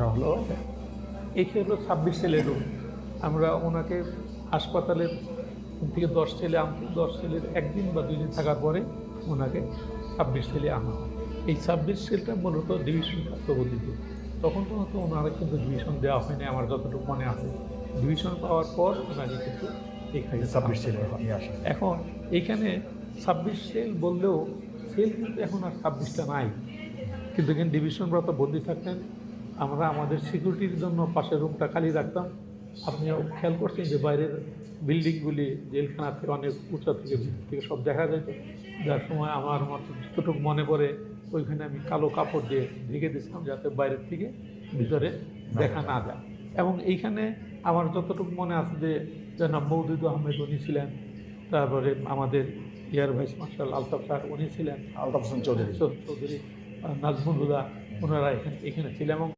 আচ্ছা হলো। এটি হলো 26 সেলের রুম। আমরা ওনাকে হাসপাতালের থেকে 10 সেলে আনছি। 10 সেলের 1 দিন বা 2 দিন থাকার পরে ওনাকে 26 সেলে আনা হয়। এই 26 সেলটা মূলত ডিভিশন প্রাপ্ত বন্দীদের। তখন পর্যন্ত ওনারা কিন্তু ডিভিশন দেওয়া হয়নি আমার যতটুকু মনে আছে। ডিভিশন পাওয়ার পর ওনাকে কিন্তু এখানে 26 আনতে সেলে হয়। নিয়ে আসেন। এখন এইখানে 26 সেল বললেও সেল কিন্তু এখন আর 26টা নাই। কিন্তু এখানে ডিভিশনরত বন্দী থাকতেন। আমরা আমাদের সিকিউরিটির জন্য পাশের রুমটা খালি রাখতাম। আপনিও খেয়াল করছেন যে বাইরের বিল্ডিংগুলি জেলখানা থেকে অনেক উঁচা থেকে ভিতর থেকে সব দেখা যেত। যার সময় আমার যতটুকু মনে পড়ে ওইখানে আমি কালো কাপড় দিয়ে ঢেকে দিয়েছিলাম যাতে বাইরের থেকে ভিতরে দেখা না যায়। এবং এইখানে আমার যতটুকু মনে আছে যে জনাব মওদুদ আহমেদ উনি ছিলেন, তারপরে আমাদের air vice marshal Altaf sir উনি ছিলেন, আলতাফ হোসেন চৌধুরী। চৌধুরী, নাজমুল হুদা, ওনারা এখানে ছিলেন এবং